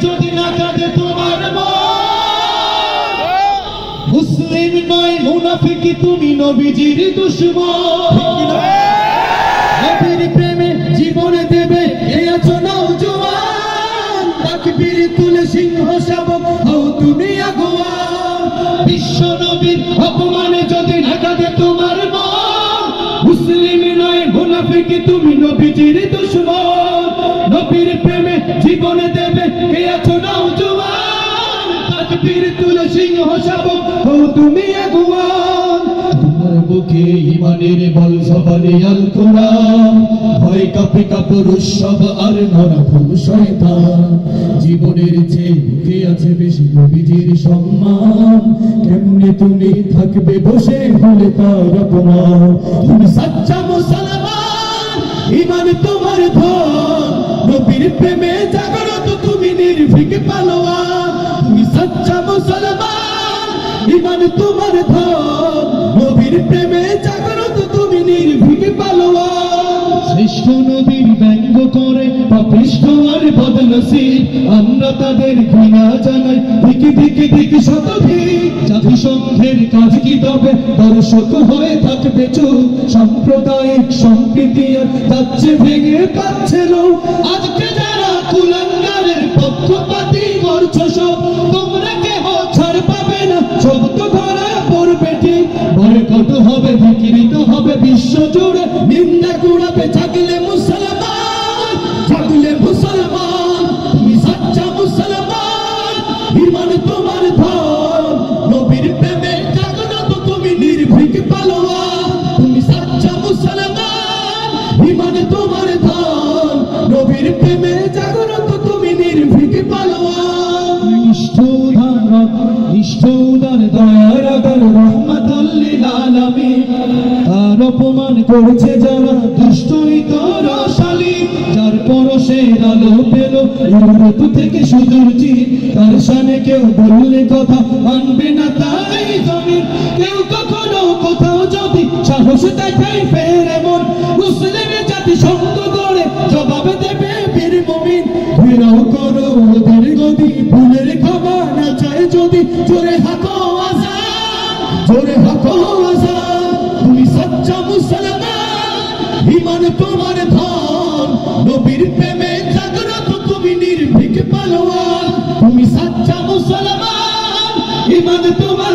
যদি না কাঁদে তোমার মুসলিম নয় মুনাফিক তুমি নবীজির দুশমন নবীর প্রেমে জীবন দেবে এই আছো নওজোয়ান তাকবীর তুলে সিংহ শাবক হও তুমি আগুয়ান বিশ্ব নবীর অপমানে যদি না কাঁদে তোমার মন মুসলিম নয় মুনাফিক তুমি নবীজির দুশমন নবীর প্রেমে জীবন দেবে এই আছো নওজোয়ান তাকবীর তুলে সিংহ শাবক হও তুমি আগুয়ান তোমার বুকে ঈমানের বল জবানে আল কোরআন ভয় কাঁপে কাপুরুষ সব আর নরা ফুল শয়তান জীবনের চেয়ে বুকে আছে বেশি নবীজির সম্মান কেমনে তুমি থাকবে বসে হলে তার অপমান তুমি সচ্চা মুসলমান ঈমান তোমার ধন নবীর প্রেমে জাগ্রত তুমি নির্ভীক পালোয়ান তুমি সচ্চা মুসলমান ঈমান তোমার ধন নবীর প্রেমে জাগ্রত তুমি নির্ভীক পালোয়ান শ্রেষ্ঠ নবীর ব্যঙ্গ করে পাপিষ্ঠ আর বদনসিব আমরা তাদের ঘৃণা জানাই দিকে দিকে দিকে শতধিক জাতিসংঘের কাজ কি তবে দর্শক হয়ে থাকবে চুপ সাম্প্রদায়িক সম্প্রীতি আর যাচ্ছে ভেঙে পাচ্ছে লোক আজকে যারা কুলাঙ্গারের পক্ষপাতী করছো সব তোমরা কেহ ছাড় পাবে না সব তো ধরা পড়বে ঠিক বয়কট হবে বিকৃত হবে বিশ্ব জুড়ে নিন্দা কুড়াবে জাগলে মুসলমান তুমি সচ্চা মুসলমান ঈমান তোমার ধন নবীর প্রেমে জাগ্রত তুমি নির্ভীক পালোয়ান তুমি সচ্চা মুসলমান ঈমান তোমার ধন নবীর প্রেমে জাগ্রত তুমি নির্ভীক পালোয়ান নিষ্ঠ উদার দয়ার আগার রহমাতুল লিল আলামিন তার অপমান করছে যারা দুষ্ট ইতরশালী যার পরশের আলো পেল ইউরোপ থেকে সুদূর চীন তার শানে কেউ বললে কথা মানবে না তাই জমিন কেউ কখনো কোথাও যদি সাহস দেখায় ফের এমন মুসলিমের জাতি সঙ্গ করে জবাব দেবে বীর মুমিন ঘেরাও করো ওদের গদি ভুলের ক্ষমা না চায় যদি জোরে হাঁকো আজান তুমি সচ্চা মুসলমান ঈমান তোমার ধন নবীর প্রেমে জাগ্রত তুমি নির্ভীক পালোয়ান তুমি সচ্চা মুসলমান ঈমান তোমার